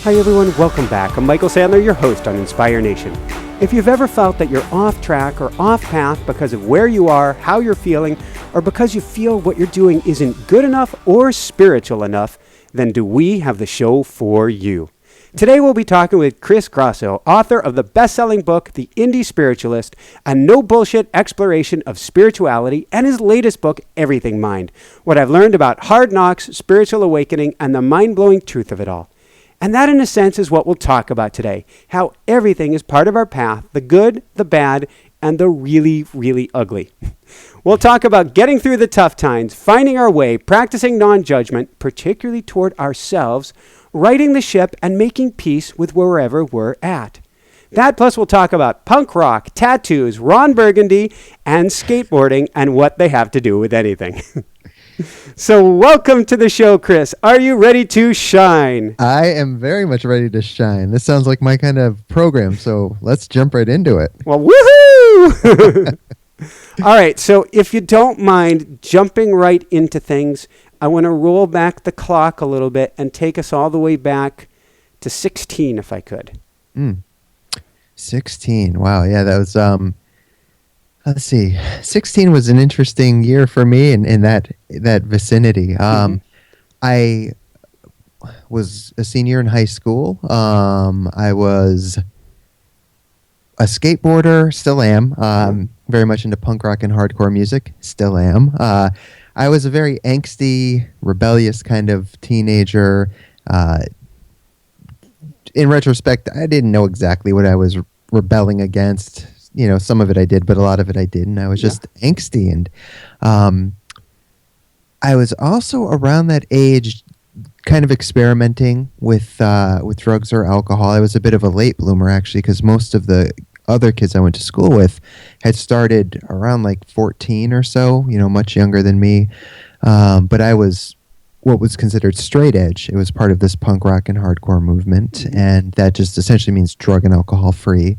Hi everyone, welcome back. I'm Michael Sandler, your host on Inspire Nation. If you've ever felt that you're off track or off path because of where you are, how you're feeling, or because you feel what you're doing isn't good enough or spiritual enough, then do we have the show for you. Today we'll be talking with Chris Grosso, author of the best-selling book, The Indie Spiritualist, a no-bullshit exploration of spirituality, and his latest book, Everything Mind, what I've learned about hard knocks, spiritual awakening, and the mind-blowing truth of it all. And that, in a sense, is what we'll talk about today, how everything is part of our path, the good, the bad, and the really, really ugly. We'll talk about getting through the tough times, finding our way, practicing non-judgment, particularly toward ourselves, righting the ship, and making peace with wherever we're at. That plus we'll talk about punk rock, tattoos, Ron Burgundy, and skateboarding, and what they have to do with anything. So welcome to the show, Chris. Are you ready to shine? I am very much ready to shine. This sounds like my kind of program, so let's jump right into it. Well, woohoo! All right, so if you don't mind jumping right into things, I want to roll back the clock a little bit and take us all the way back to 16, if I could. 16. Wow, yeah, that was... Let's see. 16 was an interesting year for me in that vicinity. I was a senior in high school. I was a skateboarder, still am. Very much into punk rock and hardcore music, still am. I was a very angsty, rebellious kind of teenager. In retrospect, I didn't know exactly what I was rebelling against. You know, some of it I did, but a lot of it I didn't. I was just angsty. And I was also around that age kind of experimenting with drugs or alcohol. I was a bit of a late bloomer, actually, because most of the other kids I went to school with had started around like 14 or so, you know, much younger than me. But I was what was considered straight edge. It was part of this punk rock and hardcore movement, and that just essentially means drug and alcohol free.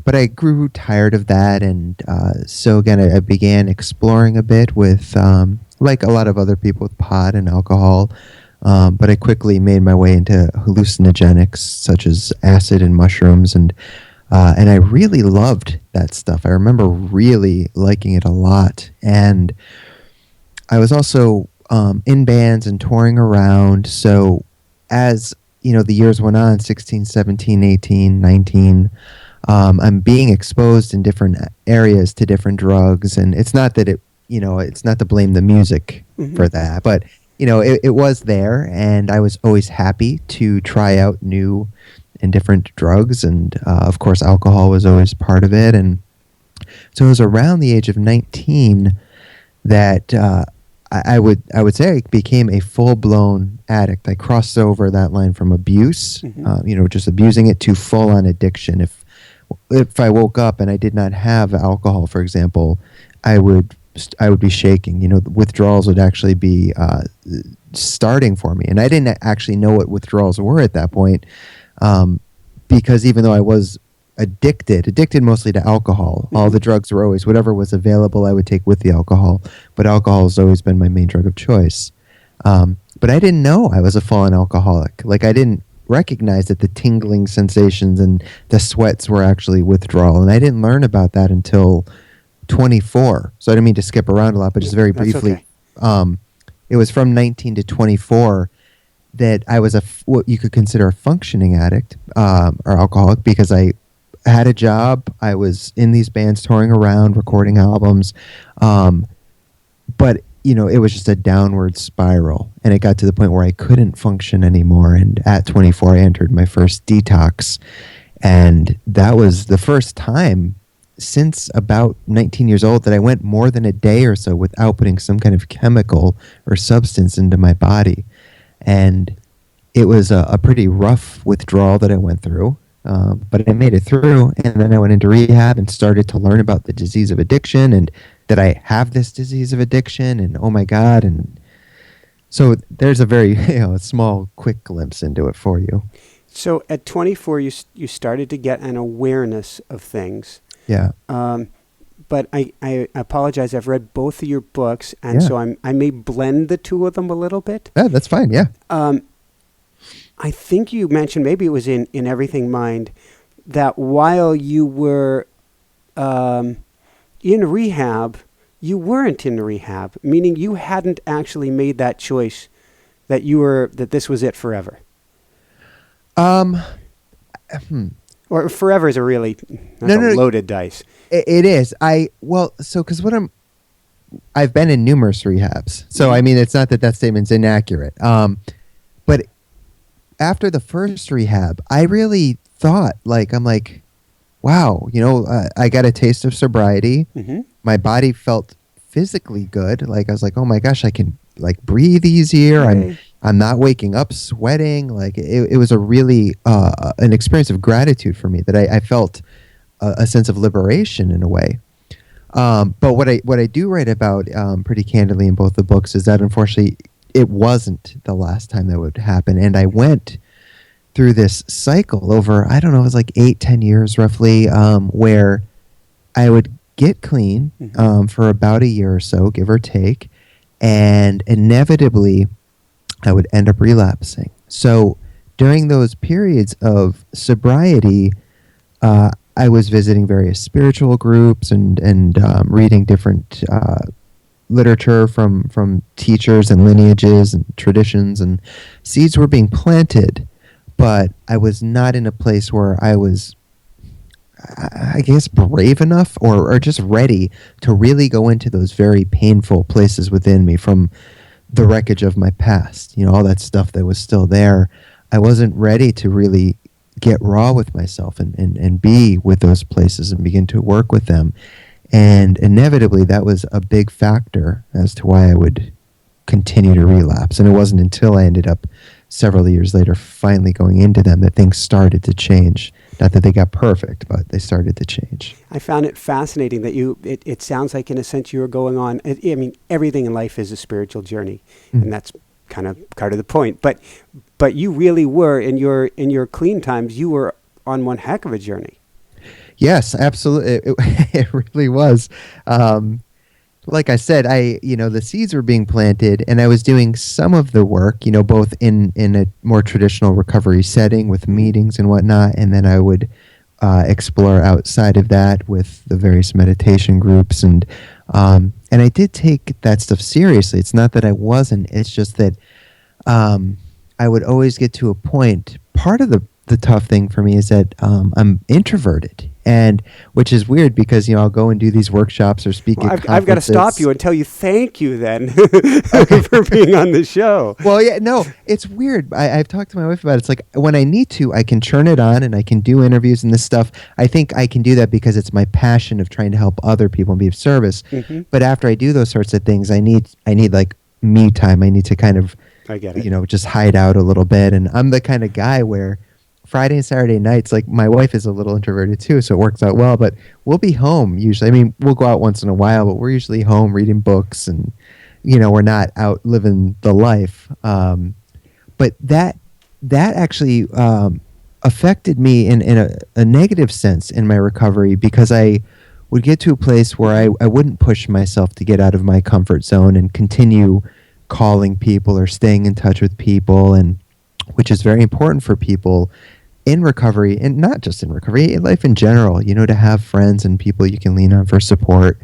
But I grew tired of that, and so again, I began exploring a bit with, like a lot of other people, with pot and alcohol. But I quickly made my way into hallucinogenics, such as acid and mushrooms, and I really loved that stuff. I remember really liking it a lot, and I was also in bands and touring around. So as you know, the years went on, 16, 17, 18, 19. I'm being exposed in different areas to different drugs, and it's not that it's not to blame the music for that, but it was there, and I was always happy to try out new and different drugs, and of course alcohol was always part of it. And so it was around the age of 19 that I would say I became a full-blown addict. I crossed over that line from abuse, just abusing it, to full-on addiction. If I woke up and I did not have alcohol, for example, I would be shaking. The withdrawals would actually be starting for me, and I didn't actually know what withdrawals were at that point, because even though I was addicted mostly to alcohol, all the drugs were always whatever was available I would take with the alcohol. But alcohol has always been my main drug of choice. But I didn't know I was a full-on alcoholic. Like, I didn't recognize that the tingling sensations and the sweats were actually withdrawal, and I didn't learn about that until 24. So I didn't mean to skip around a lot, but just very briefly, okay. It was from 19 to 24 that I was what you could consider a functioning addict or alcoholic, because I had a job, I was in these bands touring around, recording albums, but it was just a downward spiral, and it got to the point where I couldn't function anymore. And at 24, I entered my first detox, and that was the first time since about 19 years old that I went more than a day or so without putting some kind of chemical or substance into my body. And it was a pretty rough withdrawal that I went through, but I made it through, and then I went into rehab and started to learn about the disease of addiction, and that I have this disease of addiction, and oh my God. And so there's a very small, quick glimpse into it for you. So at 24, you started to get an awareness of things. Yeah. But I apologize. I've read both of your books, and so I may blend the two of them a little bit. Yeah, that's fine, yeah. I think you mentioned, maybe it was in Everything Mind, that while you were in rehab, you weren't in rehab, meaning you hadn't actually made that choice that this was it forever. Or forever is a really loaded dice. It is. Because I've been in numerous rehabs, so I mean, it's not that statement's inaccurate. But after the first rehab, I really thought, I'm like, wow, I got a taste of sobriety. Mm-hmm. My body felt physically good. Like I was like, oh my gosh, I can breathe easier. Right. I'm not waking up sweating. Like it was a really an experience of gratitude for me that I felt a sense of liberation in a way. But what I do write about pretty candidly in both the books is that unfortunately it wasn't the last time that would happen, and I went through this cycle over, I don't know, it was like 8-10 years roughly, where I would get clean for about a year or so, give or take, and inevitably I would end up relapsing. So during those periods of sobriety, I was visiting various spiritual groups and reading different literature from teachers and lineages and traditions, and seeds were being planted, but I was not in a place where I was, I guess, brave enough or just ready to really go into those very painful places within me from the wreckage of my past, all that stuff that was still there. I wasn't ready to really get raw with myself and be with those places and begin to work with them. And inevitably, that was a big factor as to why I would continue to relapse. And it wasn't until I ended up several years later finally going into them that things started to change. Not that they got perfect, but they started to change. I found it fascinating that it sounds like, in a sense, you were going on, I mean, everything in life is a spiritual journey, and that's kind of part of the point. But you really were, in your clean times, you were on one heck of a journey. Yes, absolutely. It really was. Like I said, the seeds were being planted, and I was doing some of the work, both in a more traditional recovery setting with meetings and whatnot, and then I would explore outside of that with the various meditation groups, and I did take that stuff seriously. It's not that I wasn't. It's just that I would always get to a point. Part of the tough thing for me is that I'm introverted, and which is weird because I'll go and do these workshops or speak at conferences. I've got to stop you and tell you thank you then for being on the show. Well, yeah, no, it's weird. I've talked to my wife about it. It's like when I need to, I can turn it on and I can do interviews and this stuff. I think I can do that because it's my passion of trying to help other people and be of service. Mm-hmm. But after I do those sorts of things, I need like me time. I need to kind of, I get it. Just hide out a little bit. And I'm the kind of guy where Friday and Saturday nights, like my wife is a little introverted too, so it works out well, but we'll be home usually. I mean, we'll go out once in a while, but we're usually home reading books and, we're not out living the life. But that actually affected me in a negative sense in my recovery, because I would get to a place where I wouldn't push myself to get out of my comfort zone and continue calling people or staying in touch with people, and which is very important for people in recovery, and not just in recovery, in life in general, to have friends and people you can lean on for support.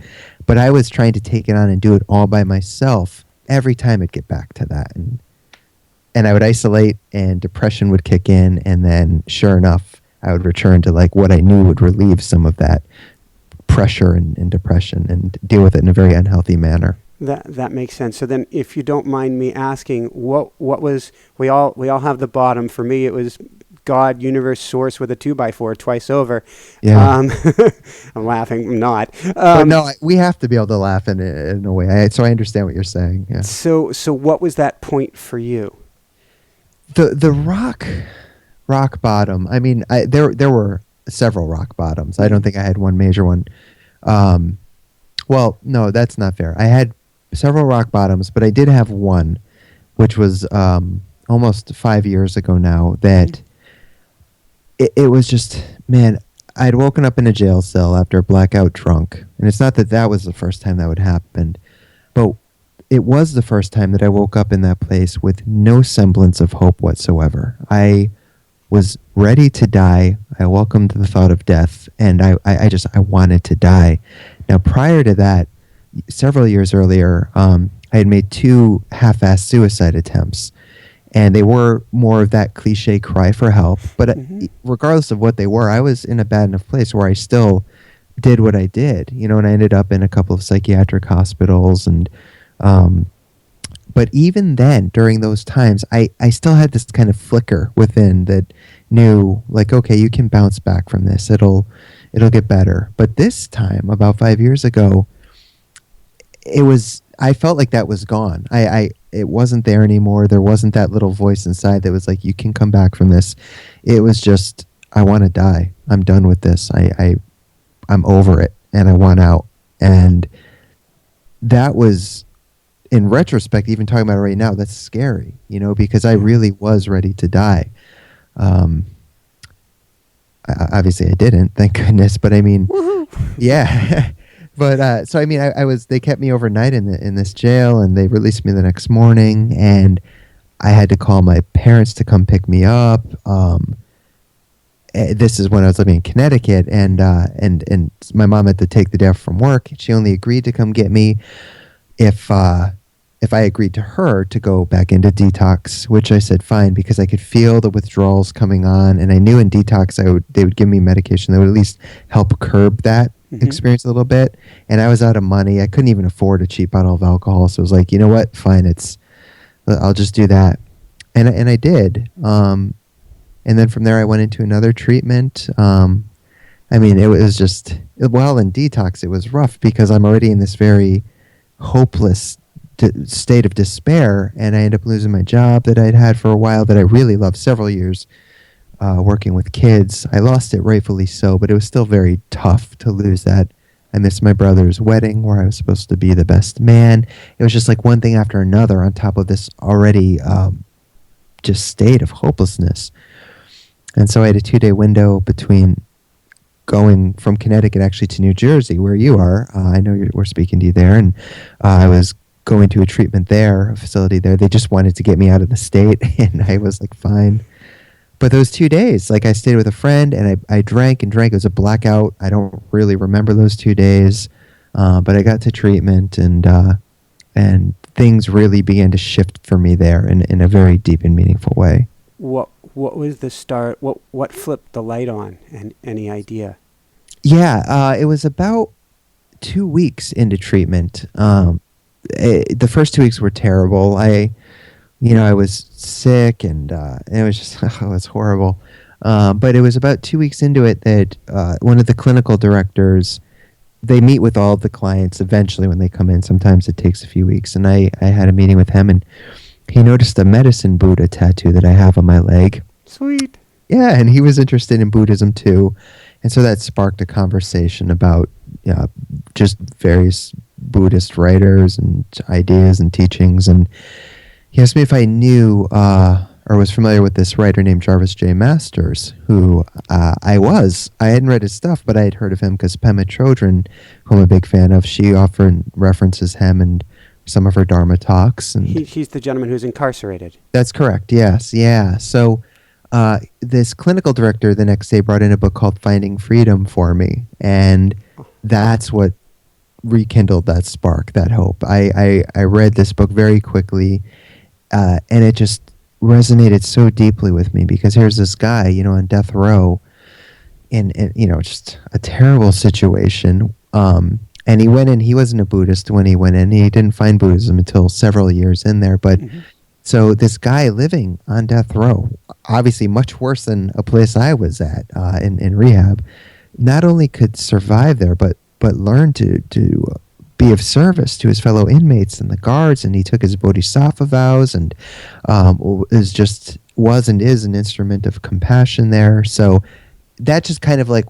But I was trying to take it on and do it all by myself. Every time I'd get back to that. And I would isolate, and depression would kick in, and then sure enough, I would return to what I knew would relieve some of that pressure and depression and deal with it in a very unhealthy manner. That makes sense. So then, if you don't mind me asking, what was, we all have the bottom. For me, it was God, universe, source with a 2x4 twice over. Yeah. I'm laughing. I'm not. But no, we have to be able to laugh in a way. So I understand what you're saying. Yeah. So what was that point for you? The rock bottom. I mean, there were several rock bottoms. I don't think I had one major one. Well, no, that's not fair. I had several rock bottoms, but I did have one, which was almost 5 years ago now, that it was just, man, I'd woken up in a jail cell after a blackout drunk. And it's not that was the first time that would happen, but it was the first time that I woke up in that place with no semblance of hope whatsoever. I was ready to die. I welcomed the thought of death, and I wanted to die. Now, prior to that, several years earlier, I had made 2 half-assed suicide attempts, and they were more of that cliche cry for help. But regardless of what they were, I was in a bad enough place where I still did what I did, and I ended up in a couple of psychiatric hospitals. And but even then, during those times, I still had this kind of flicker within that knew, like, okay, you can bounce back from this. It'll get better. But this time, about 5 years ago, I felt like that was gone. It wasn't there anymore. There wasn't that little voice inside that was like, you can come back from this. It was just, I want to die. I'm done with this. I'm over it, and I want out. And that was, in retrospect, even talking about it right now, that's scary, because I really was ready to die. Obviously I didn't, thank goodness, but I mean, yeah. But so I mean, they kept me overnight in this jail, and they released me the next morning, and I had to call my parents to come pick me up. This is when I was living in Connecticut, and my mom had to take the day off from work. She only agreed to come get me if I agreed to her to go back into detox, which I said fine, because I could feel the withdrawals coming on, and I knew in detox they would give me medication that would at least help curb that experience a little bit. And I was out of money. I couldn't even afford a cheap bottle of alcohol, so I was like, you know what, fine, I'll just do that. And I did. And then from there I went into another treatment. I mean, it was just, while in detox, it was rough because I'm already in this very hopeless state of despair, and I ended up losing my job that I'd had for a while that I really loved, several years, working with kids. I lost it, rightfully so, but it was still very tough to lose that. I missed my brother's wedding where I was supposed to be the best man. It was just like one thing after another on top of this already just state of hopelessness. And so I had a 2-day window between going from Connecticut actually to New Jersey, where you are. I know we're speaking to you there, and I was going to a treatment there, a facility there. They just wanted to get me out of the state, and I was like, fine. But those 2 days, like, I stayed with a friend, and I drank and drank. It was a blackout. I don't really remember those 2 days, but I got to treatment, and things really began to shift for me there in a very deep and meaningful way. What was the start? What flipped the light on? And any idea? Yeah, it was about 2 weeks into treatment. The first 2 weeks were terrible. I was sick, and it was just, it was horrible. But it was about 2 weeks into it that one of the clinical directors, they meet with all of the clients eventually when they come in. Sometimes it takes a few weeks. And I had a meeting with him, and he noticed a medicine Buddha tattoo that I have on my leg. Sweet. Yeah, and he was interested in Buddhism too. And so that sparked a conversation about just various Buddhist writers and ideas and teachings. And he asked me if I knew or was familiar with this writer named Jarvis J. Masters, who I was. I hadn't read his stuff, but I had heard of him because Pema Chodron, who I'm a big fan of, she often references him and some of her Dharma talks. And he's the gentleman who's incarcerated. That's correct, yes, yeah. So this clinical director the next day brought in a book called Finding Freedom for me, and that's what rekindled that spark, that hope. I read this book very quickly, and it just resonated so deeply with me because here's this guy, on death row in just a terrible situation. And he went in, he wasn't a Buddhist when he went in. He didn't find Buddhism until several years in there. But so this guy living on death row, obviously much worse than a place I was at in rehab, not only could survive there, but learn to be of service to his fellow inmates and the guards. And he took his Bodhisattva vows and was and is an instrument of compassion there. So that just kind of like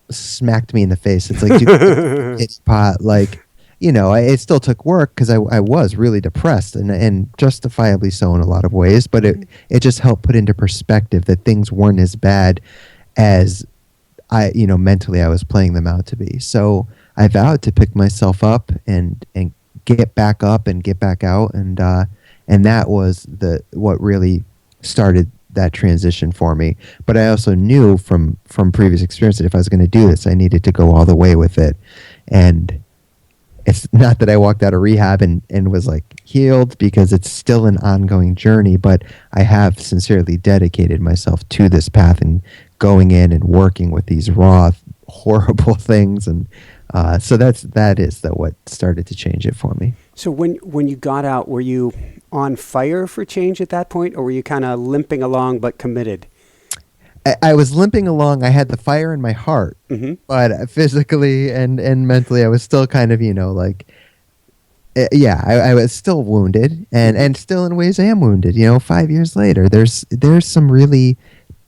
smacked me in the face. It's like, it's pot, like, it still took work because I was really depressed and justifiably so in a lot of ways, but it just helped put into perspective that things weren't as bad as mentally I was playing them out to be. So I vowed to pick myself up and get back up and get back out, and that was what really started that transition for me. But I also knew from previous experience that if I was going to do this, I needed to go all the way with it. And it's not that I walked out of rehab and was like healed, because it's still an ongoing journey, but I have sincerely dedicated myself to this path and going in and working with these raw, horrible things. And so that is what started to change it for me. So when you got out, were you on fire for change at that point, or were you kind of limping along but committed? I was limping along. I had the fire in my heart, but physically and mentally, I was still kind of, I was still wounded, and still in ways I am wounded. 5 years later, there's some really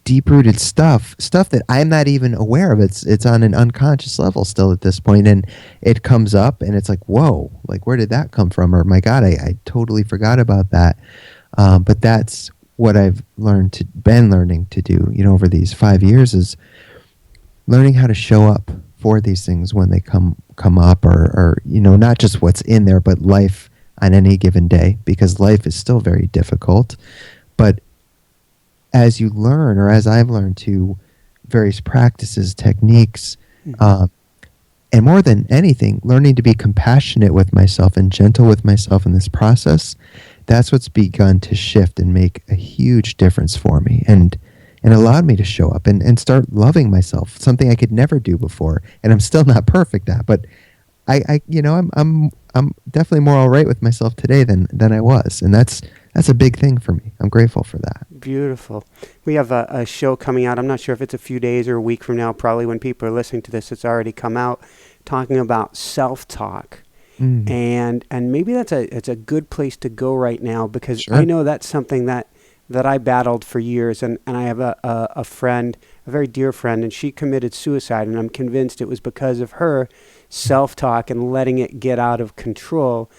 deep-rooted stuff that I'm not even aware of. It's on an unconscious level still at this point, and it comes up, and it's like, whoa, like where did that come from? Or my God, I totally forgot about that. But that's what I've been learning to do, over these 5 years, is learning how to show up for these things when they come up, or not just what's in there, but life on any given day, because life is still very difficult. But as you learn, or as I've learned to various practices, techniques, and more than anything, learning to be compassionate with myself and gentle with myself in this process, that's what's begun to shift and make a huge difference for me, and allowed me to show up and start loving myself, something I could never do before, and I'm still not perfect at, but I'm definitely more all right with myself today than I was, and that's a big thing for me. I'm grateful for that. Beautiful. We have a show coming out. I'm not sure if it's a few days or a week from now. Probably when people are listening to this, it's already come out, talking about self-talk. And maybe it's a good place to go right now, because I know that's something that I battled for years, and I have a friend, a very dear friend, and she committed suicide, and I'm convinced it was because of her self-talk and letting it get out of control.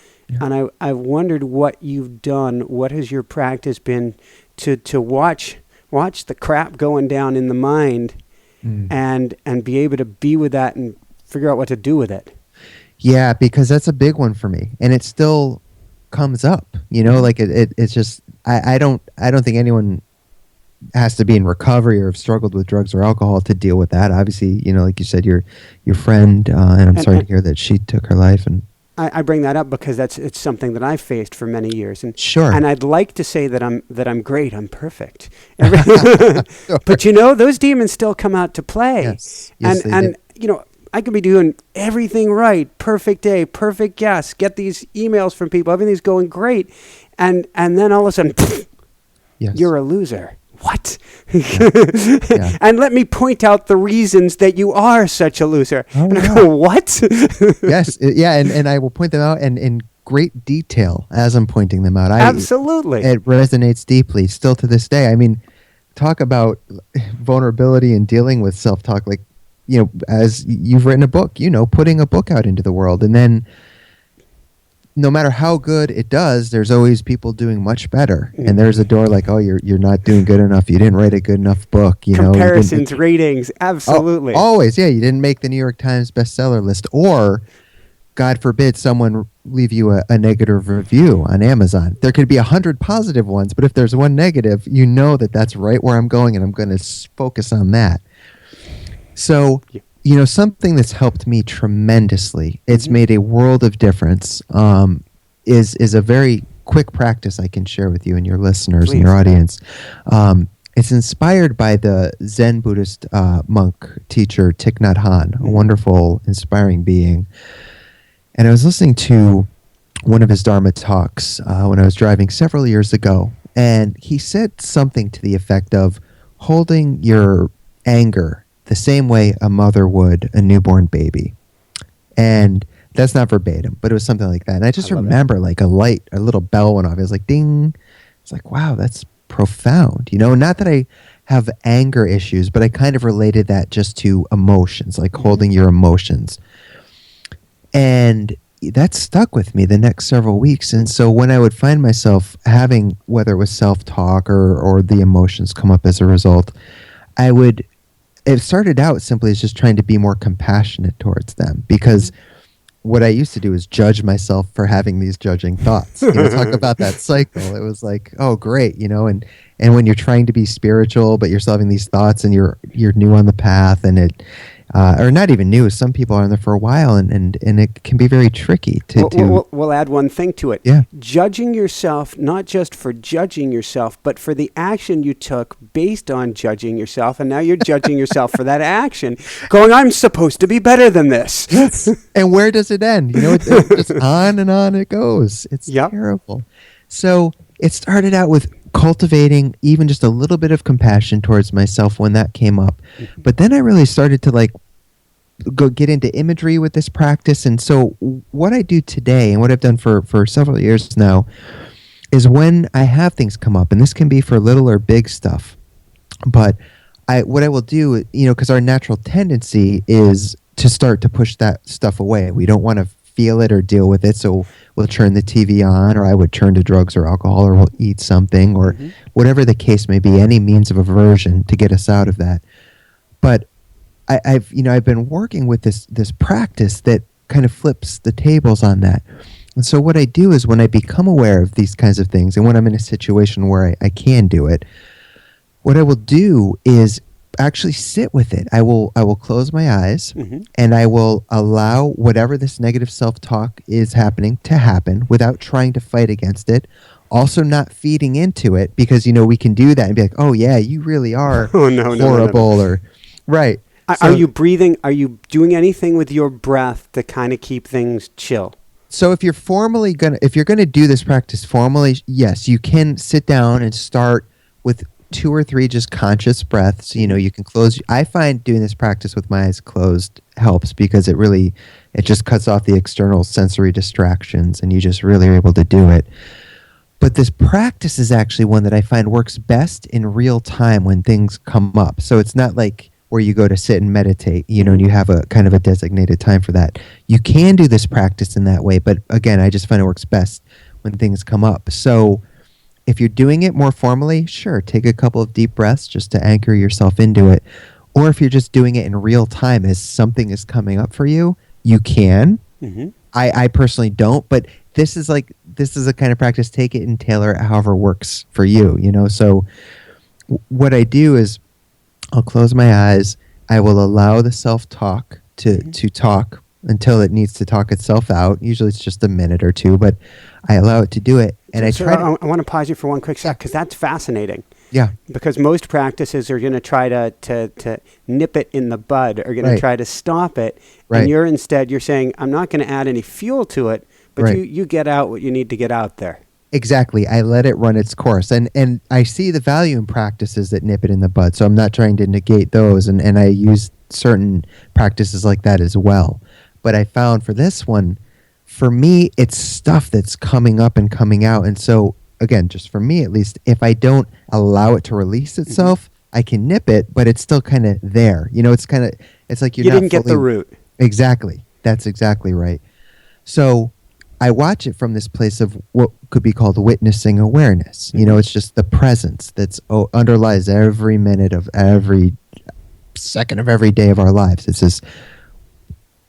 And I've wondered what you've done. What has your practice been to watch the crap going down in the mind, and be able to be with that and figure out what to do with it? Yeah, because that's a big one for me, and it still comes up. It's just I don't think anyone has to be in recovery or have struggled with drugs or alcohol to deal with that. Obviously, like you said, your friend, and I'm sorry to hear that she took her life. And I bring that up because it's something that I've faced for many years, and sure. And I'd like to say that I'm great, I'm perfect, but those demons still come out to play. Yes, and I could be doing everything right, perfect day, perfect guess, get these emails from people, everything's going great, and then all of a sudden, you're a loser. What? Yeah. And let me point out the reasons that you are such a loser. And I go, what? Yes, and I will point them out and in great detail as I'm pointing them out. Absolutely. It resonates deeply still to this day. I mean, talk about vulnerability and dealing with self-talk, like, as you've written a book, putting a book out into the world, and then no matter how good it does, there's always people doing much better, and there's a door like, oh, you're not doing good enough. You didn't write a good enough book. Comparisons, ratings, absolutely. Always, yeah. You didn't make the New York Times bestseller list, or God forbid someone leave you a negative review on Amazon. There could be 100 positive ones, but if there's one negative, that's right where I'm going, and I'm going to focus on that. So, something that's helped me tremendously, it's made a world of difference, is a very quick practice I can share with you and your listeners and your audience. It's inspired by the Zen Buddhist monk teacher Thich Nhat Hanh, a wonderful, inspiring being. And I was listening to one of his Dharma talks when I was driving several years ago, and he said something to the effect of holding your anger the same way a mother would a newborn baby. And that's not verbatim, but it was something like that. And I just remember like a little bell went off. It was like, ding. It's like, wow, that's profound. Not that I have anger issues, but I kind of related that just to emotions, like holding your emotions. And that stuck with me the next several weeks. And so when I would find myself having, whether it was self-talk or the emotions come up as a result, it started out simply as just trying to be more compassionate towards them, because what I used to do is judge myself for having these judging thoughts. Talk about that cycle. It was like, oh, great, and when you're trying to be spiritual, but you're still having these thoughts, and you're new on the path, and it, or not even new. Some people are in there for a while, and it can be very tricky to. We'll add one thing to it. Yeah. Judging yourself, not just for judging yourself, but for the action you took based on judging yourself, and now you're judging yourself for that action, going, I'm supposed to be better than this. Yes. And where does it end? It's just on and on it goes. It's terrible. So it started out with cultivating even just a little bit of compassion towards myself when that came up. Mm-hmm. But then I really started to go get into imagery with this practice. And so what I do today, and what I've done for several years now, is when I have things come up, and this can be for little or big stuff, but what I will do, because our natural tendency is to start to push that stuff away. We don't want to feel it or deal with it, so we'll turn the TV on, or I would turn to drugs or alcohol, or we'll eat something, or whatever the case may be, any means of aversion to get us out of that. But I've been working with this practice that kind of flips the tables on that. And so what I do is, when I become aware of these kinds of things, and when I'm in a situation where I can do it, what I will do is actually sit with it. I will close my eyes, and I will allow whatever this negative self-talk is happening to happen without trying to fight against it. Also not feeding into it, because we can do that and be like, oh yeah, you really are horrible. No. Or right. Are you breathing? Are you doing anything with your breath to kind of keep things chill? So if you're gonna do this practice formally, yes, you can sit down and start with 2 or 3 just conscious breaths. You can close. I find doing this practice with my eyes closed helps, because it just cuts off the external sensory distractions, and you just really are able to do it. But this practice is actually one that I find works best in real time when things come up. So it's not like where you go to sit and meditate, and you have a kind of a designated time for that. You can do this practice in that way, but again, I just find it works best when things come up. So if you're doing it more formally, sure, take a couple of deep breaths just to anchor yourself into it. Or if you're just doing it in real time as something is coming up for you, you can. Mm-hmm. I personally don't, but this is a kind of practice. Take it and tailor it however works for you. So what I do is, I'll close my eyes. I will allow the self-talk to talk until it needs to talk itself out. Usually it's just a minute or 2, but I allow it to do it. And I want to pause you for one quick sec, because that's fascinating. Yeah. Because most practices are going to try to nip it in the bud, or going to try to stop it. Right. And you're saying, I'm not going to add any fuel to it, but you get out what you need to get out there. Exactly. I let it run its course. And I see the value in practices that nip it in the bud. So I'm not trying to negate those. And I use certain practices like that as well. But I found for this one, for me, it's stuff that's coming up and coming out. And so, again, just for me at least, if I don't allow it to release itself, I can nip it, but it's still kind of there. It's like you didn't get the root. Exactly. That's exactly right. So I watch it from this place of what could be called witnessing awareness. It's just the presence that's underlies every minute of every second of every day of our lives. It's this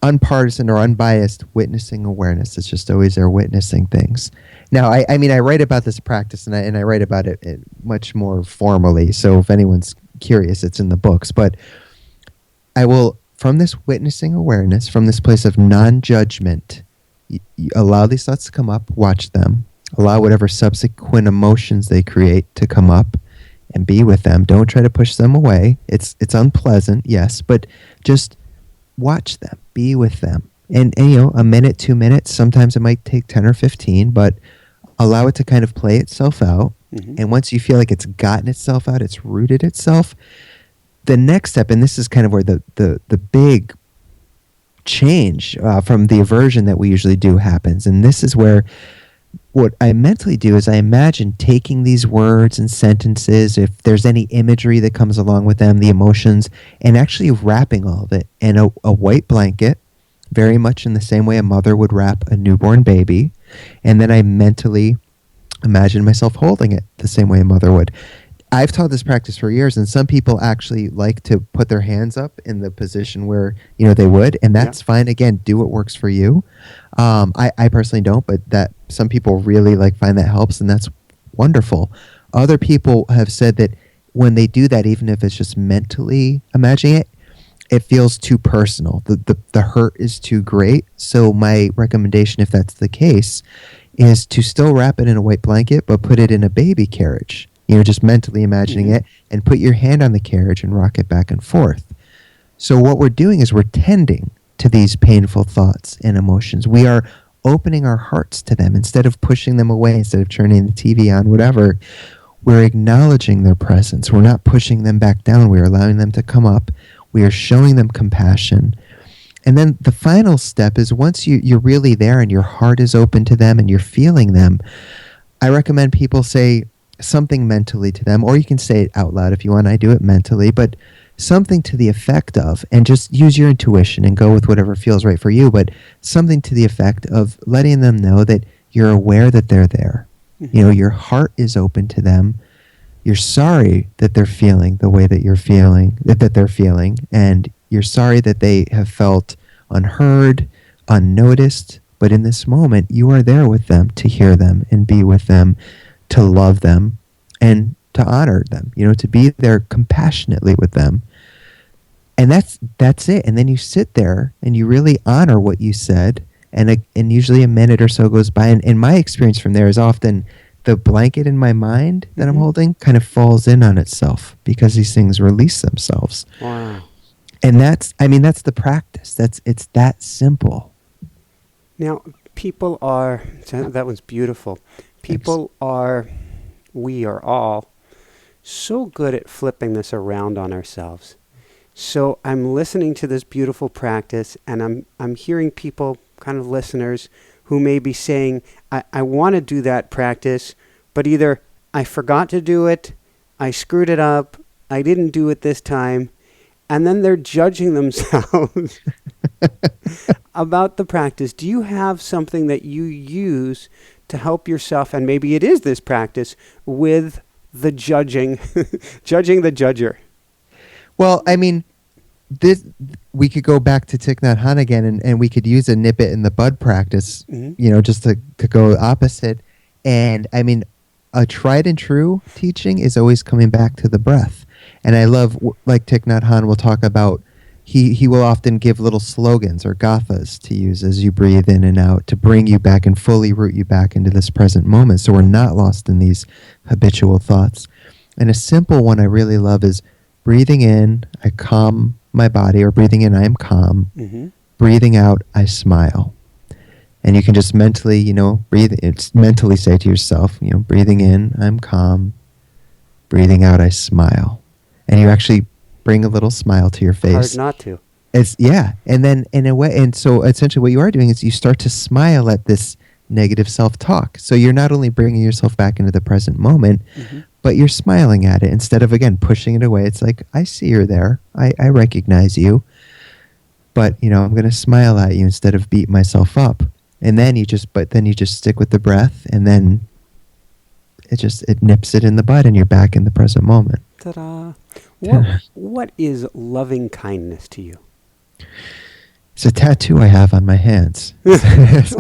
unpartisan or unbiased witnessing awareness. It's just always there witnessing things. Now, I write about this practice, and I write about it much more formally. So if anyone's curious, it's in the books. But I will, from this witnessing awareness, from this place of non-judgment, you allow these thoughts to come up, watch them, allow whatever subsequent emotions they create to come up, and be with them. Don't try to push them away. It's unpleasant, yes, but just watch them, be with them. And a minute, 2 minutes, sometimes it might take 10 or 15, but allow it to kind of play itself out. Mm-hmm. And once you feel like it's gotten itself out, it's rooted itself, the next step, and this is kind of where the big change from the aversion that we usually do happens. And this is where what I mentally do is I imagine taking these words and sentences, if there's any imagery that comes along with them, the emotions, and actually wrapping all of it in a white blanket, very much in the same way a mother would wrap a newborn baby. And then I mentally imagine myself holding it the same way a mother would. I've taught this practice for years, and some people actually like to put their hands up in the position where they would, and that's fine. Again, do what works for you. I personally don't, but that some people really find that helps, and that's wonderful. Other people have said that when they do that, even if it's just mentally imagining it, it feels too personal. The hurt is too great. So my recommendation, if that's the case, is to still wrap it in a white blanket, but put it in a baby carriage. Just mentally imagining it, and put your hand on the carriage and rock it back and forth. So what we're doing is we're tending to these painful thoughts and emotions. We are opening our hearts to them instead of pushing them away, instead of turning the TV on, whatever. We're acknowledging their presence. We're not pushing them back down. We're allowing them to come up. We are showing them compassion. And then the final step is once you're really there and your heart is open to them and you're feeling them, I recommend people say something mentally to them, or you can say it out loud if you want. I do it mentally, but something to the effect of, and just use your intuition and go with whatever feels right for you, but something to the effect of letting them know that you're aware that they're there. Your heart is open to them. You're sorry that they're feeling the way that you're feeling, that they're feeling, and you're sorry that they have felt unheard, unnoticed, but in this moment, you are there with them to hear them and be with them, to love them and to honor them, to be there compassionately with them. And that's it. And then you sit there and you really honor what you said. And usually a minute or so goes by. And my experience from there is often the blanket in my mind that I'm holding kind of falls in on itself because these things release themselves. Wow. And that's the practice. It's that simple. Now, that was beautiful. We are all so good at flipping this around on ourselves. So I'm listening to this beautiful practice, and I'm hearing people, kind of listeners, who may be saying, I want to do that practice, but either I forgot to do it, I screwed it up, I didn't do it this time, and then they're judging themselves about the practice. Do you have something that you use to help yourself, and maybe it is this practice, with the judging the judger? Well, we could go back to Thich Nhat Hanh again, and we could use a nip it in the bud practice, just to go opposite. And a tried and true teaching is always coming back to the breath. And I love, like Thich Nhat Hanh will talk about, he will often give little slogans or gathas to use as you breathe in and out to bring you back and fully root you back into this present moment, so we're not lost in these habitual thoughts. And a simple one I really love is breathing in, I calm my body, or breathing in, I am calm. Breathing out, I smile. And you can just mentally, mentally say to yourself, breathing in, I'm calm. Breathing out, I smile. And you actually bring a little smile to your face. Hard not to. And then in a way, and so essentially what you are doing is you start to smile at this negative self-talk. So you're not only bringing yourself back into the present moment, but you're smiling at it instead of, again, pushing it away. It's like, I see you're there. I recognize you. But, I'm going to smile at you instead of beat myself up. And then you just stick with the breath, and then it nips it in the bud, and you're back in the present moment. Ta-da. What is loving kindness to you? It's a tattoo I have on my hands. Let's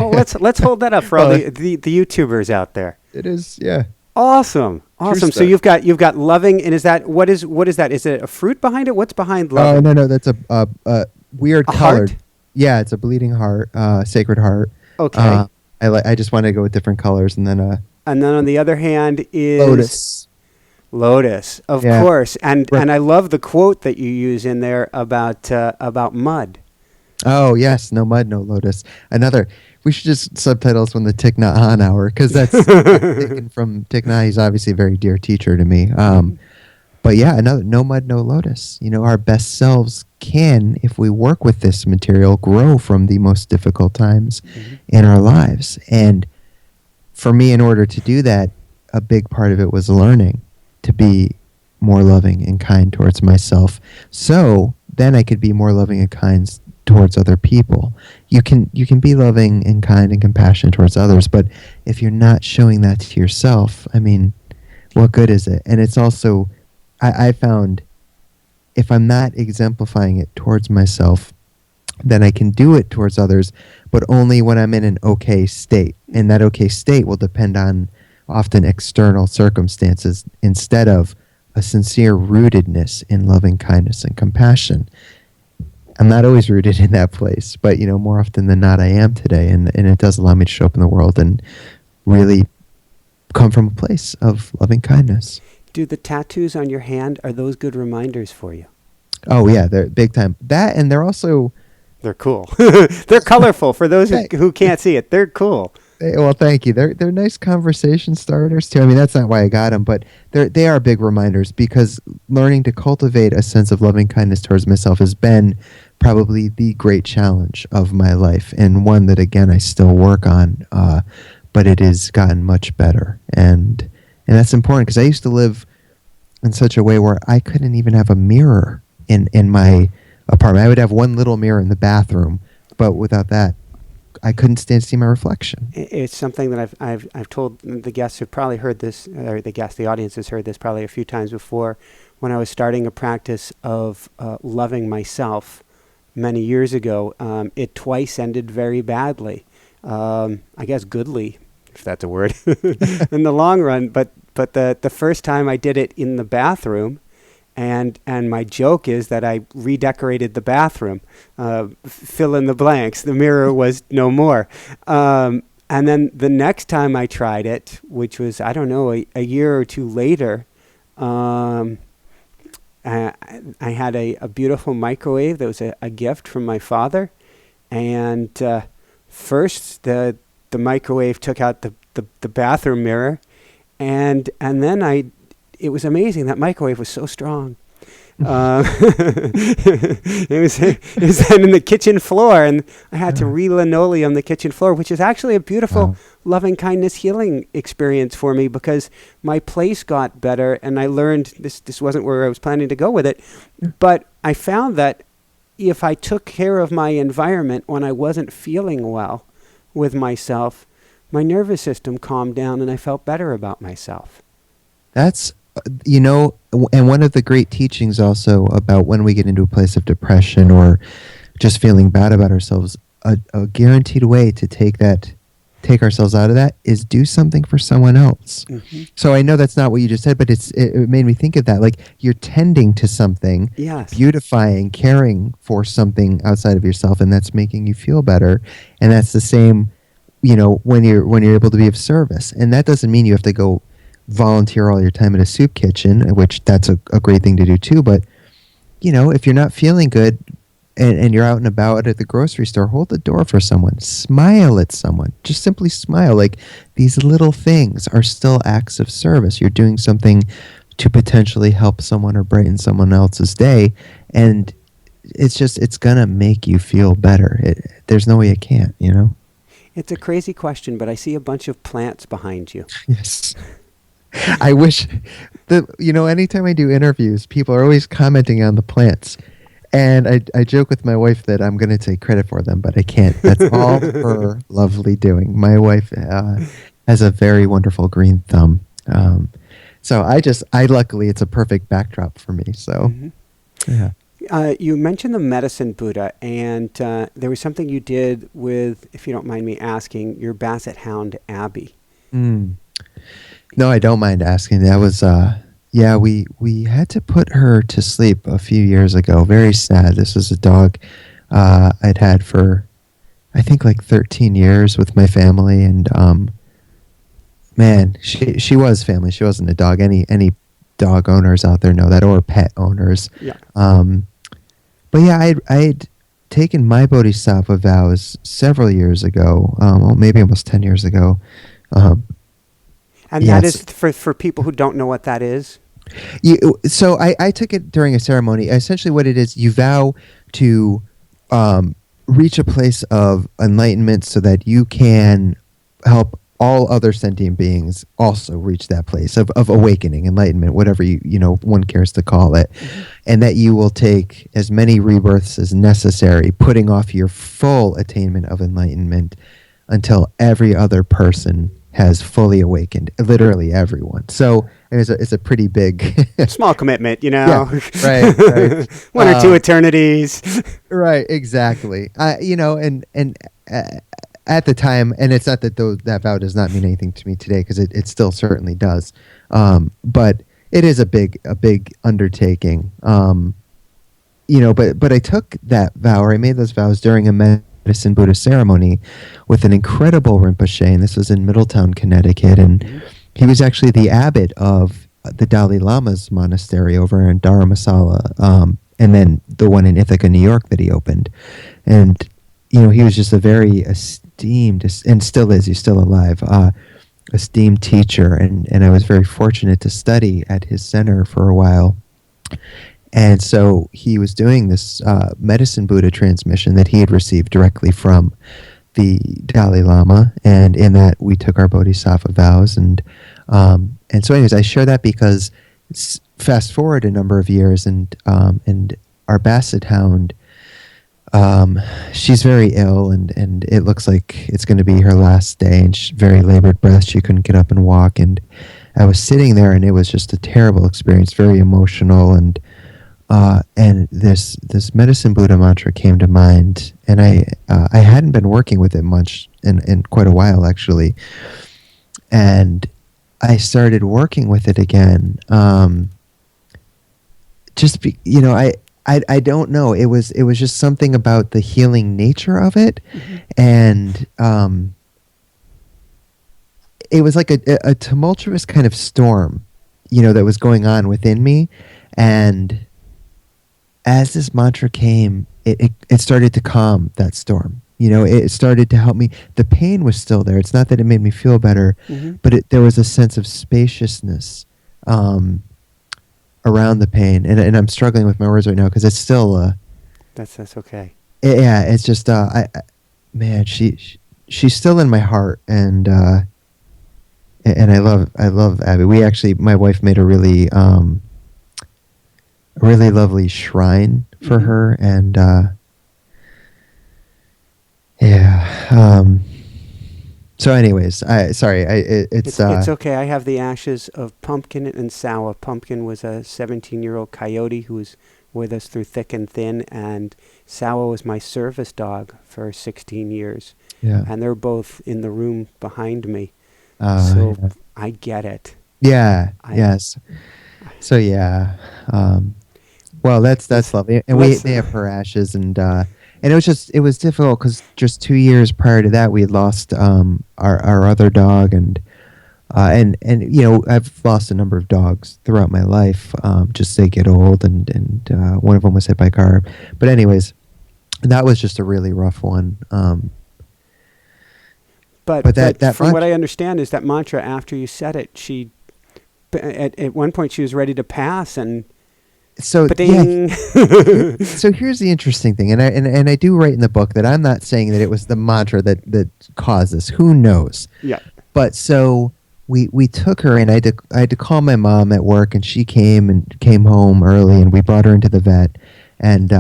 hold that up for all the YouTubers out there. It is, yeah. Awesome. So you've got loving, and what is that? Is it a fruit behind it? What's behind loving? Oh no, that's a weird colored. Heart? Yeah, it's a bleeding heart, sacred heart. Okay. I just want to go with different colors, and then on the other hand is Lotus, of course, and I love the quote that you use in there about mud. Oh yes, no mud, no lotus. We should just subtitle this one the Thich Nhat Hanh hour, because that's taken from Thich Nhat. He's obviously a very dear teacher to me. But yeah, no mud, no lotus. Our best selves can, if we work with this material, grow from the most difficult times in our lives. And for me, in order to do that, a big part of it was learning to be more loving and kind towards myself. So then I could be more loving and kind towards other people. You can be loving and kind and compassionate towards others, but if you're not showing that to yourself, what good is it? And it's also, I found, if I'm not exemplifying it towards myself, then I can do it towards others, but only when I'm in an okay state. And that okay state will depend on often external circumstances instead of a sincere rootedness in loving kindness and compassion. I'm not always rooted in that place, but more often than not I am today, and it does allow me to show up in the world and really come from a place of loving kindness. Do the tattoos on your hand, are those good reminders for you? Oh yeah, they're big time. That, and they're also... They're cool. They're colorful. For those who can't see it, they're cool. Well, thank you. They're nice conversation starters too. I mean, that's not why I got them, but they are big reminders, because learning to cultivate a sense of loving kindness towards myself has been probably the great challenge of my life, and one that, again, I still work on, but it has gotten much better, and that's important, because I used to live in such a way where I couldn't even have a mirror in my apartment. I would have one little mirror in the bathroom, but without that, I couldn't stand to see my reflection. It's something that I've told the guests who've probably heard this, or the audience has heard this probably a few times before. When I was starting a practice of loving myself many years ago, it twice ended very badly. I guess goodly, if that's a word, in the long run. But the first time I did it in the bathroom. And my joke is that I redecorated the bathroom, fill in the blanks. The mirror was no more. And then the next time I tried it, which was, I don't know, a year or two later, I had a beautiful microwave that was a gift from my father. And first, the microwave took out the bathroom mirror. And then it was amazing. That microwave was so strong. It was then in the kitchen floor, and I had to re-linoleum the kitchen floor, which is actually a beautiful loving kindness healing experience for me, because my place got better, and I learned this wasn't where I was planning to go with it, but I found that if I took care of my environment when I wasn't feeling well with myself, my nervous system calmed down and I felt better about myself. That's, and one of the great teachings also about when we get into a place of depression or just feeling bad about ourselves, a guaranteed way to take ourselves out of that is do something for someone else. Mm-hmm. So I know that's not what you just said, but it made me think of that. Like, you're tending to something, yes, beautifying, caring for something outside of yourself, and that's making you feel better. And that's the same, when you're able to be of service. And that doesn't mean you have to go volunteer all your time in a soup kitchen, which that's a great thing to do too. But, if you're not feeling good and you're out and about at the grocery store, hold the door for someone, smile at someone, just simply smile. Like, these little things are still acts of service. You're doing something to potentially help someone or brighten someone else's day. And it's going to make you feel better. There's no way it can't, It's a crazy question, but I see a bunch of plants behind you. Yes. I wish anytime I do interviews, people are always commenting on the plants. And I joke with my wife that I'm going to take credit for them, but I can't. That's all her lovely doing. My wife has a very wonderful green thumb. So I luckily, it's a perfect backdrop for me. So, yeah. You mentioned the medicine Buddha, and there was something you did with, if you don't mind me asking, your basset hound, Abbey. No, I don't mind asking. That was, we had to put her to sleep a few years ago. Very sad. This was a dog I'd had for, I think, like 13 years with my family. And, man, she was family. She wasn't a dog. Any dog owners out there know that, or pet owners. Yeah. But yeah, I'd taken my Bodhisattva vows several years ago, maybe almost 10 years ago. And that is for people who don't know what that is? So I took it during a ceremony. Essentially what it is, you vow to reach a place of enlightenment so that you can help all other sentient beings also reach that place of awakening, enlightenment, whatever one cares to call it. Mm-hmm. And that you will take as many rebirths as necessary, putting off your full attainment of enlightenment until every other person has fully awakened, literally everyone. So it's a pretty big Small commitment, Yeah, right. One or two eternities. Right, exactly. At the time, and it's not that that vow does not mean anything to me today, because it still certainly does. But it is a big undertaking. But I took that vow, or I made those vows during a medicine Buddha ceremony with an incredible Rinpoche, and this was in Middletown, Connecticut, and he was actually the abbot of the Dalai Lama's monastery over in Dharamsala, and then the one in Ithaca, New York that he opened. And, he was just a very esteemed, and still is, he's still alive, esteemed teacher. And I was very fortunate to study at his center for a while. And so he was doing this medicine Buddha transmission that he had received directly from the Dalai Lama, and in that we took our Bodhisattva vows. And so anyways, I share that because fast forward a number of years, and our Basset Hound, she's very ill, and it looks like it's going to be her last day, and she's very labored breath. She couldn't get up and walk, and I was sitting there, and it was just a terrible experience, very emotional, and this medicine Buddha mantra came to mind, and I hadn't been working with it much in quite a while, actually, and I started working with it again. I don't know. It was just something about the healing nature of it, and it was like a tumultuous kind of storm, that was going on within me, and as this mantra came, it started to calm that storm. It started to help me. The pain was still there. It's not that it made me feel better, but there was a sense of spaciousness around the pain. And I'm struggling with my words right now because it's still... That's okay. It's just... she's still in my heart, and I love Abbey. We actually... My wife made a really lovely shrine for her, and so anyways, it's okay. I have the ashes of Pumpkin and Sour. Pumpkin was a 17-year-old coyote who was with us through thick and thin, and Sour was my service dog for 16 years. Yeah. And they're both in the room behind me. I get it. Yeah. Yes. So well, that's lovely, and they have her ashes, and it was difficult because just 2 years prior to that, we had lost our other dog, and I've lost a number of dogs throughout my life. Just they get old, and one of them was hit by a car. But anyways, that was just a really rough one. But that from what I understand is that mantra, after you said it, she at one point she was ready to pass, and so so here's the interesting thing, and I do write in the book that I'm not saying that it was the mantra that caused this. Who knows? Yeah. But so we took her, and I had to call my mom at work, and she came home early, and we brought her into the vet, and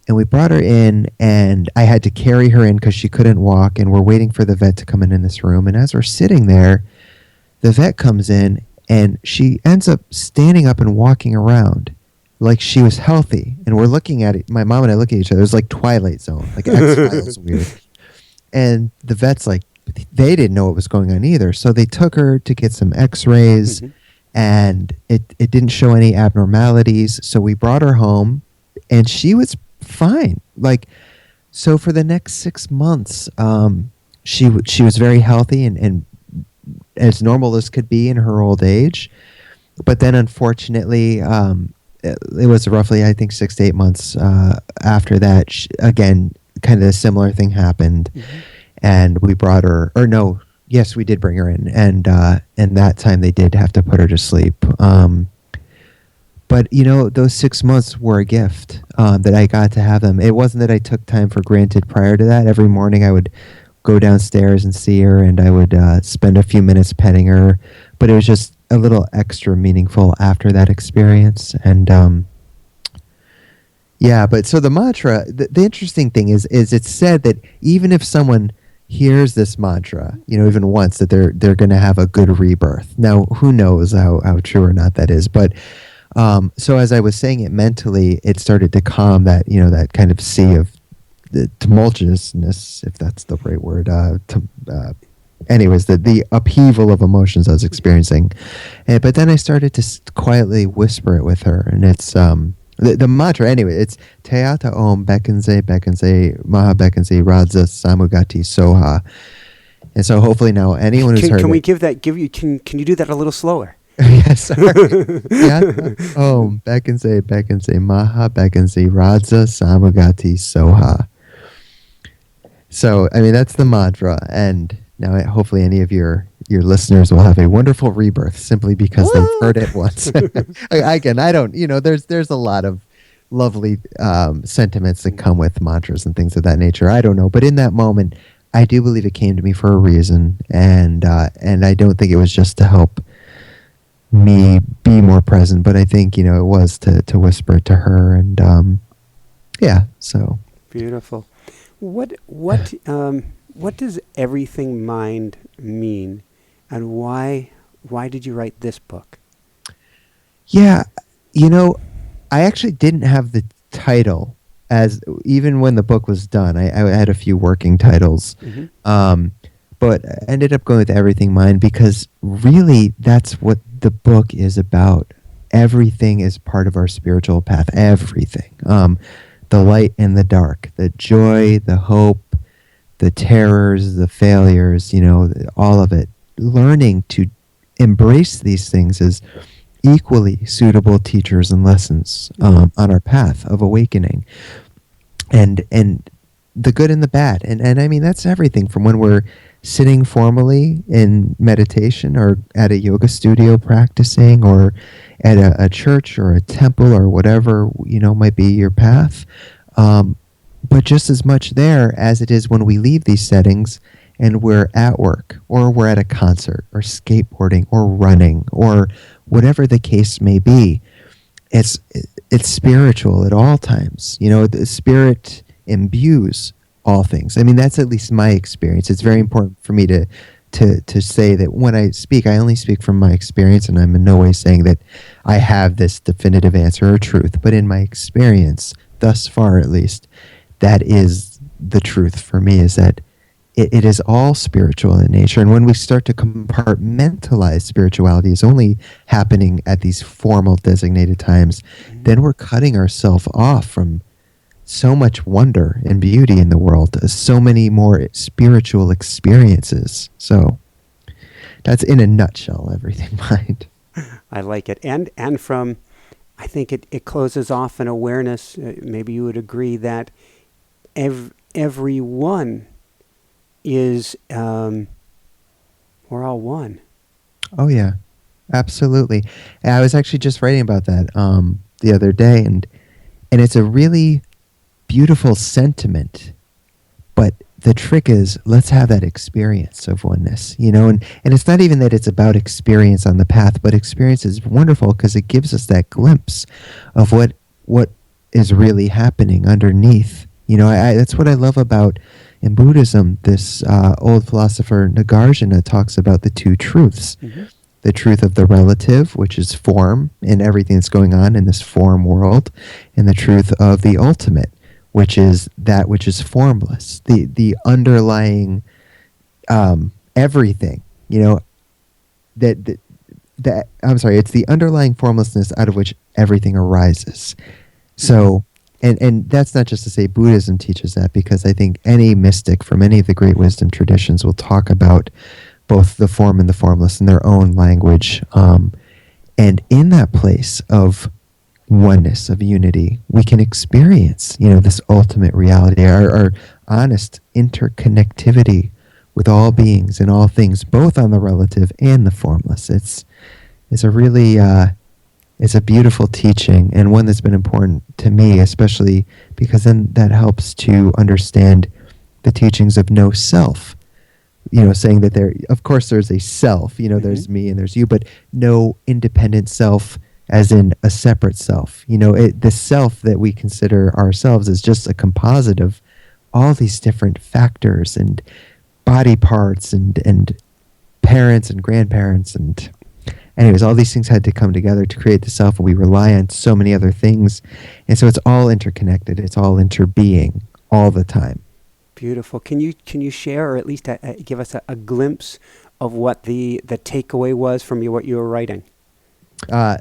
we brought her in, and I had to carry her in because she couldn't walk, and we're waiting for the vet to come in this room, and as we're sitting there, the vet comes in, and she ends up standing up and walking around like she was healthy. And we're looking at it. My mom and I look at each other. It was like Twilight Zone, like X-Files weird. And the vet's like, they didn't know what was going on either. So they took her to get some x-rays, and it didn't show any abnormalities. So we brought her home, and she was fine. So for the next 6 months, she was very healthy and as normal as could be in her old age. But then unfortunately, it was roughly, I think, 6 to 8 months after that, again, kind of a similar thing happened. And we brought her, yes, we did bring her in. And that time they did have to put her to sleep. But, those 6 months were a gift that I got to have them. It wasn't that I took time for granted prior to that. Every morning I would go downstairs and see her, and I would spend a few minutes petting her, but it was just a little extra meaningful after that experience. And but so the mantra, the interesting thing is it's said that even if someone hears this mantra, even once, that they're going to have a good rebirth. Now, who knows how true or not that is, but so as I was saying it mentally, it started to calm that, that kind of sea of the tumultuousness, if that's the right word. Anyways, the upheaval of emotions I was experiencing. But then I started to quietly whisper it with her, and it's the mantra, anyway, it's Teata Om Bekenze Bekenze Maha Bekenze Radza Samugati Soha. And so hopefully now anyone who's heard can we it, can you do that a little slower? Yes, sorry. Yeah. Om Bekenze Maha Bekenze Radza Samugati Soha. So, I mean, that's the mantra, and now hopefully any of your listeners will have a wonderful rebirth simply because they've heard it once. Again, I don't, there's a lot of lovely sentiments that come with mantras and things of that nature. I don't know, but in that moment, I do believe it came to me for a reason, and I don't think it was just to help me be more present, but I think, it was to whisper it to her, and yeah, so. Beautiful. What does everything mind mean, and why did you write this book? Yeah, I actually didn't have the title as even when the book was done. I had a few working titles, but I ended up going with Everything Mind because really that's what the book is about. Everything is part of our spiritual path. Everything. The light and the dark, the joy, the hope, the terrors, the failures, all of it. Learning to embrace these things as equally suitable teachers and lessons on our path of awakening. And the good and the bad. And I mean, that's everything from when we're sitting formally in meditation or at a yoga studio practicing or at a church or a temple or whatever, might be your path. But just as much there as it is when we leave these settings and we're at work or we're at a concert or skateboarding or running or whatever the case may be. It's spiritual at all times. The spirit imbues all things. I mean, that's at least my experience. It's very important for me to say that when I speak, I only speak from my experience, and I'm in no way saying that I have this definitive answer or truth. But in my experience, thus far at least, that is the truth for me, is that it is all spiritual in nature. And when we start to compartmentalize spirituality as only happening at these formal designated times, then we're cutting ourselves off from so much wonder and beauty in the world, so many more spiritual experiences. So that's in a nutshell, Everything Mind. I like it. And from, I think it closes off an awareness, maybe you would agree, that everyone is, we're all one. Oh, yeah, absolutely. I was actually just writing about that the other day, and it's a really beautiful sentiment, but the trick is, let's have that experience of oneness, and it's not even that it's about experience on the path, but experience is wonderful because it gives us that glimpse of what is really happening underneath. That's what I love about in Buddhism. This old philosopher Nagarjuna talks about the two truths. The truth of the relative, which is form and everything that's going on in this form world, and the truth of the ultimate, which is that which is formless, the underlying everything, that I'm sorry, it's the underlying formlessness out of which everything arises. So, and that's not just to say Buddhism teaches that, because I think any mystic from any of the great wisdom traditions will talk about both the form and the formless in their own language. And in that place of oneness, of unity, we can experience, this ultimate reality, our honest interconnectivity with all beings and all things, both on the relative and the formless. It's a really, it's a beautiful teaching, and one that's been important to me, especially because then that helps to understand the teachings of no self. Saying that of course there's a self, there's me and there's you, but no independent self as in a separate self. The self that we consider ourselves is just a composite of all these different factors and body parts and parents and grandparents, and anyways, all these things had to come together to create the self, and we rely on so many other things, and so it's all interconnected. It's all interbeing all the time. Beautiful. Can you share, or at least give us a glimpse of what the takeaway was from what you were writing? I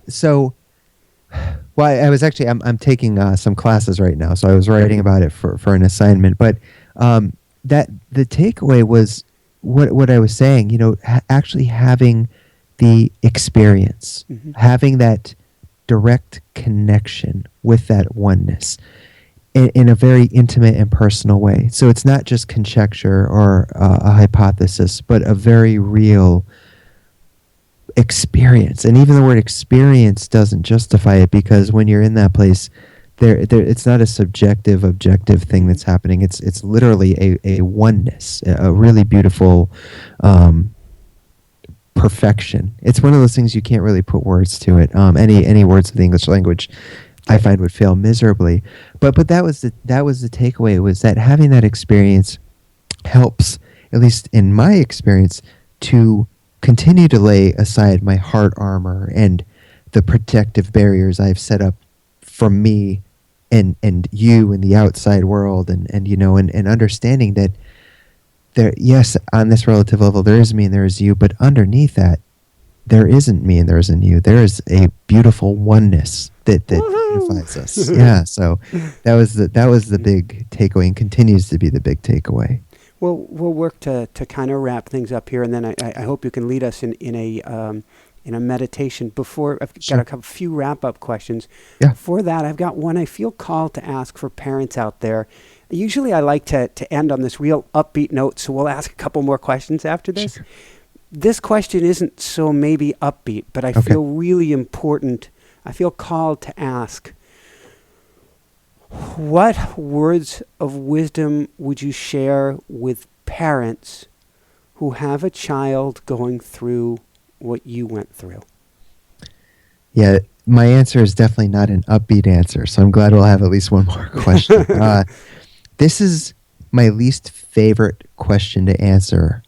was actually I'm taking some classes right now, so I was writing about it for an assignment. But that the takeaway was what I was saying. Actually having the experience, having that direct connection with that oneness in a very intimate and personal way. So it's not just conjecture or a hypothesis, but a very real experience. And even the word experience doesn't justify it, because when you're in that place, it's not a subjective, objective thing that's happening. It's literally a oneness, a really beautiful perfection. It's one of those things you can't really put words to it. Any words of the English language, I find, would fail miserably. But that was the takeaway, was that having that experience helps, at least in my experience, to continue to lay aside my heart armor and the protective barriers I've set up for me and you and the outside world, and understanding that there, yes, on this relative level, there is me and there is you, but underneath that, there isn't me and there isn't you. There is a beautiful oneness that unifies us. Yeah, so that was the big takeaway, and continues to be the big takeaway. Well, we'll work to kind of wrap things up here, and then I hope you can lead us in a meditation. Before, I've got a few wrap-up questions. Yeah. For that, I've got one I feel called to ask for parents out there. Usually I like to end on this real upbeat note, so we'll ask a couple more questions after this. Sure. This question isn't so maybe upbeat, but I feel really important. I feel called to ask, what words of wisdom would you share with parents who have a child going through what you went through? Yeah, my answer is definitely not an upbeat answer, so I'm glad we'll have at least one more question. This is my least favorite question to answer,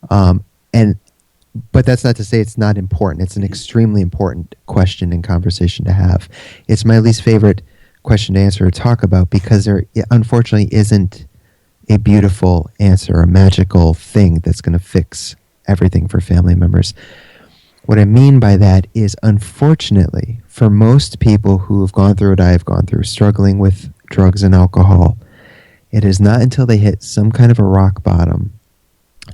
but that's not to say it's not important. It's an extremely important question and conversation to have. It's my least favorite question to answer or talk about, because there unfortunately isn't a beautiful answer, a magical thing that's going to fix everything for family members. What I mean by that is, unfortunately, for most people who have gone through what I have gone through, struggling with drugs and alcohol, it is not until they hit some kind of a rock bottom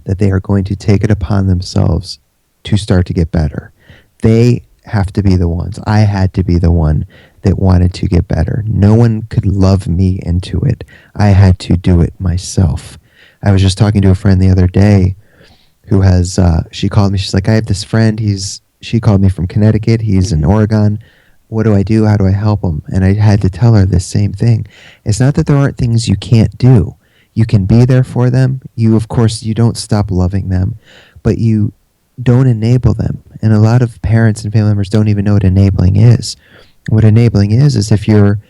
that they are going to take it upon themselves to start to get better. They have to be the ones. I had to be the one that wanted to get better. No one could love me into it. I had to do it myself. I was just talking to a friend the other day who has, she called me, she's like, I have this friend, she called me from Connecticut, he's in Oregon. What do I do? How do I help him? And I had to tell her the same thing. It's not that there aren't things you can't do. You can be there for them. Of course, you don't stop loving them, but you don't enable them. And a lot of parents and family members don't even know what enabling is. What enabling is if you're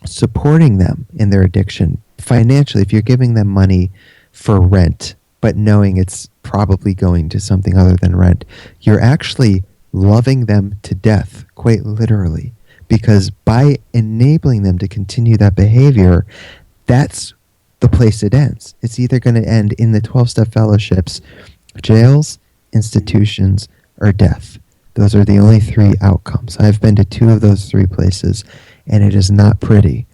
supporting them in their addiction financially, if you're giving them money for rent, but knowing it's probably going to something other than rent, you're actually loving them to death, quite literally, because by enabling them to continue that behavior, that's the place it ends. It's either going to end in the 12-step fellowships, jails, institutions, or death. Those are the only three outcomes. I've been to 2 of those 3 places, and it is not pretty.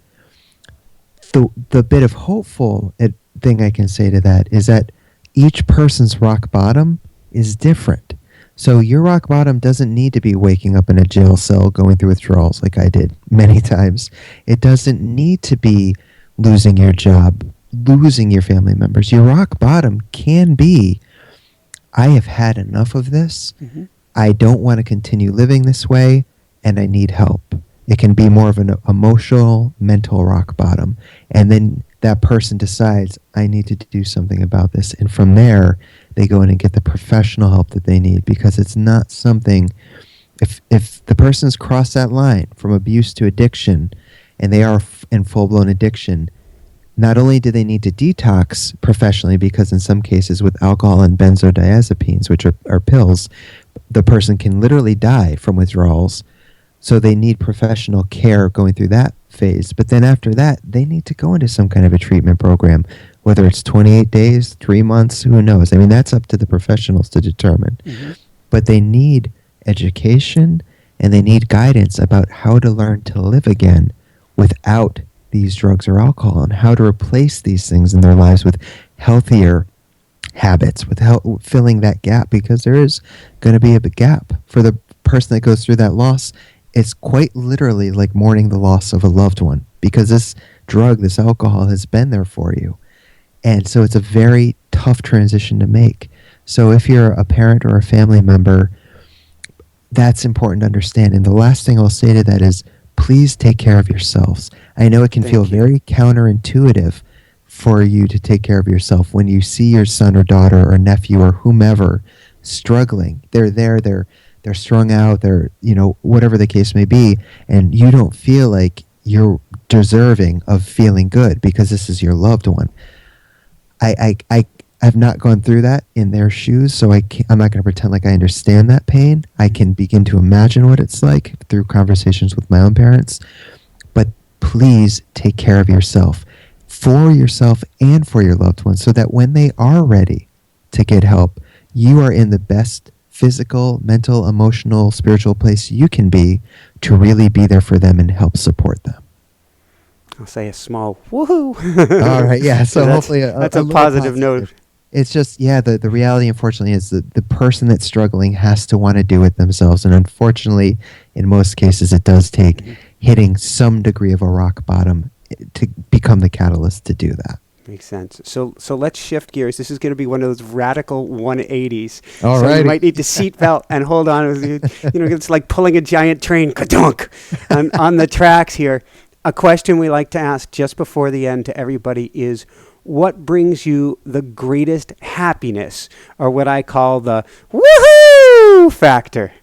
The bit of hopeful thing I can say to that is that each person's rock bottom is different. So your rock bottom doesn't need to be waking up in a jail cell going through withdrawals like I did many times. It doesn't need to be losing your job, losing your family members. Your rock bottom can be, I have had enough of this. Mm-hmm. I don't want to continue living this way, and I need help. It can be more of an emotional, mental rock bottom. And then that person decides, I need to do something about this. And from there, they go in and get the professional help that they need, because it's not something, if the person's crossed that line from abuse to addiction, and they are in full-blown addiction, not only do they need to detox professionally, because in some cases with alcohol and benzodiazepines, which are pills, the person can literally die from withdrawals. So they need professional care going through that phase. But then after that, they need to go into some kind of a treatment program, whether it's 28 days, 3 months, who knows? I mean, that's up to the professionals to determine. Mm-hmm. But they need education and they need guidance about how to learn to live again without these drugs or alcohol, and how to replace these things in their lives with healthier habits, with filling that gap, because there is going to be a big gap for the person that goes through that loss. It's quite literally like mourning the loss of a loved one, because this drug, this alcohol, has been there for you. And so it's a very tough transition to make. So if you're a parent or a family member, that's important to understand. And the last thing I'll say to that is, please take care of yourselves. I know it can feel very counterintuitive for you to take care of yourself when you see your son or daughter or nephew or whomever struggling. They're there, they're strung out, they're, whatever the case may be, and you don't feel like you're deserving of feeling good because this is your loved one. I've not gone through that in their shoes, so I'm not going to pretend like I understand that pain. I can begin to imagine what it's like through conversations with my own parents. But please take care of yourself, for yourself and for your loved ones, so that when they are ready to get help, you are in the best physical, mental, emotional, spiritual place you can be to really be there for them and help support them. I'll say a small woohoo. All right, yeah. So hopefully that's a positive note. It's just, the reality, unfortunately, is that the person that's struggling has to want to do it themselves. And unfortunately, in most cases, it does take hitting some degree of a rock bottom to become the catalyst to do that. Makes sense. So let's shift gears. This is going to be one of those radical 180s. All so right. You might need to seatbelt and hold on. It's like pulling a giant train, ka-dunk, on the tracks here. A question we like to ask just before the end to everybody is, what brings you the greatest happiness, or what I call the woohoo factor?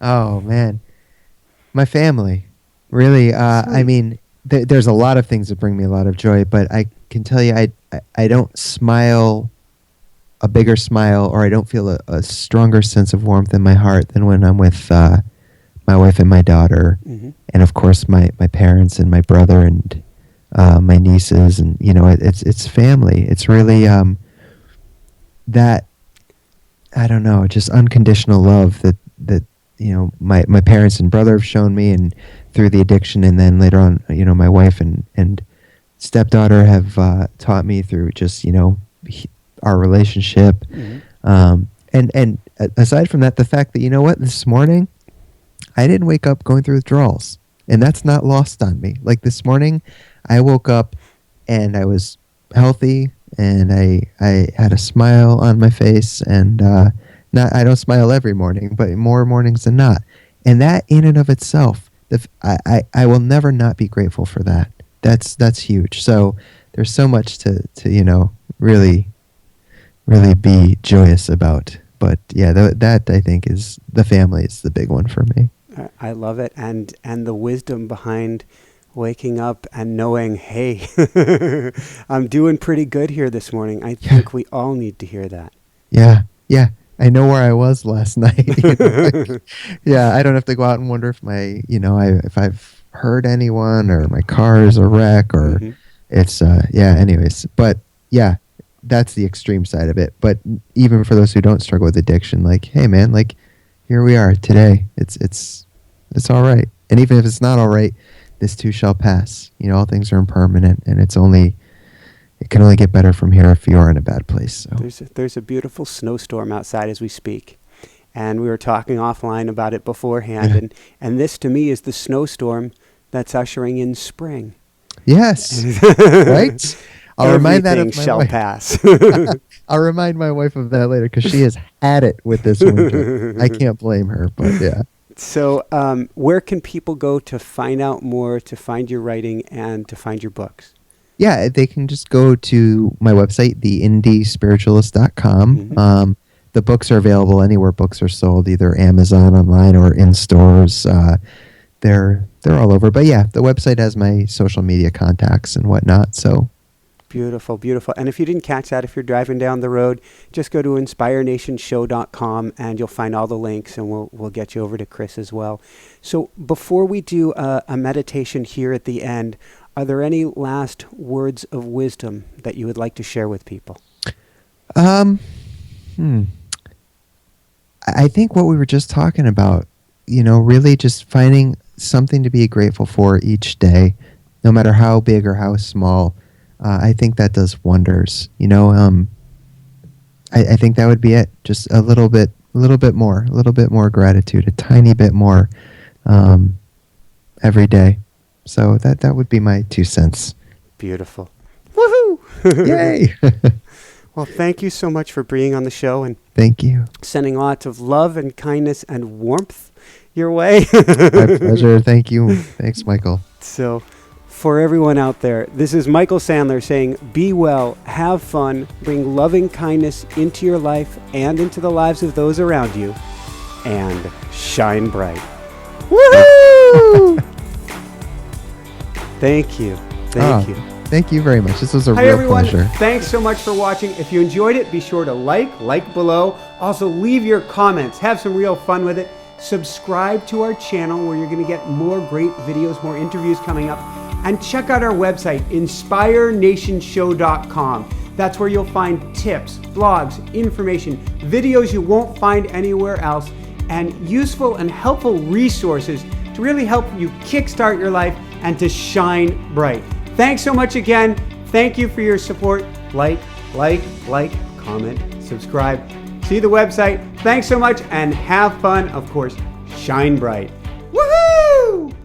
Oh, man. My family. Really, I mean, there's a lot of things that bring me a lot of joy, but I can tell you I don't smile a bigger smile, or I don't feel a stronger sense of warmth in my heart than when I'm with my wife and my daughter, and of course my parents and my brother and my nieces, and it's family. It's really that, I don't know, just unconditional love that my parents and brother have shown me, and through the addiction, and then later on my wife and stepdaughter have taught me through just our relationship. And aside from that, the fact that this morning I didn't wake up going through withdrawals, and that's not lost on me. Like this morning, I woke up and I was healthy, and I had a smile on my face, and I don't smile every morning, but more mornings than not. And that in and of itself, I will never not be grateful for that. That's huge. So there's so much to really be joyous about. But yeah, that I think is the family is the big one for me. I love it, and the wisdom behind waking up and knowing, hey, I'm doing pretty good here this morning. I think we all need to hear that. Yeah. I know where I was last night. I don't have to go out and wonder if if I've hurt anyone, or my car is a wreck, or it's anyways. But yeah, that's the extreme side of it. But even for those who don't struggle with addiction, like, hey man, like, here we are today. It's all right. And even if it's not all right, this too shall pass. All things are impermanent, and it can only get better from here if you're in a bad place. So there's a beautiful snowstorm outside as we speak, and we were talking offline about it beforehand, and this to me is the snowstorm that's ushering in spring. Yes, right. I'll remind that of my shall wife. Pass. I'll remind my wife of that later, because she has had it with this winter. I can't blame her, but yeah. So where can people go to find out more, to find your writing, and to find your books? Yeah, they can just go to my website, theindiespiritualist.com. The books are available anywhere books are sold, either Amazon online or in stores. They're all over. But yeah, the website has my social media contacts and whatnot. So Beautiful, beautiful. And if you didn't catch that, if you're driving down the road, just go to inspirenationshow.com and you'll find all the links, and we'll get you over to Chris as well. So before we do a meditation here at the end, are there any last words of wisdom that you would like to share with people? I think what we were just talking about, really just finding something to be grateful for each day, no matter how big or how small. I think that does wonders. I think that would be it. Just a little bit more gratitude, a tiny bit more every day. So that would be my 2 cents. Beautiful. Woohoo! Yay! Well, thank you so much for being on the show, and thank you. Sending lots of love and kindness and warmth your way. My pleasure. Thank you. Thanks, Michael. So, for everyone out there, this is Michael Sandler saying, be well, have fun, bring loving kindness into your life and into the lives of those around you, and shine bright. Woohoo! Thank you. Thank you. Thank you very much. This was a Hi, real everyone. pleasure. Thanks so much for watching. If you enjoyed it, be sure to like below. Also, leave your comments. Have some real fun with it. Subscribe to our channel where you're going to get more great videos, more interviews coming up. And check out our website, inspirenationshow.com. That's where you'll find tips, blogs, information, videos you won't find anywhere else, and useful and helpful resources to really help you kickstart your life and to shine bright. Thanks so much again. Thank you for your support. Like, comment, subscribe. See the website. Thanks so much and have fun. Of course, shine bright. Woohoo!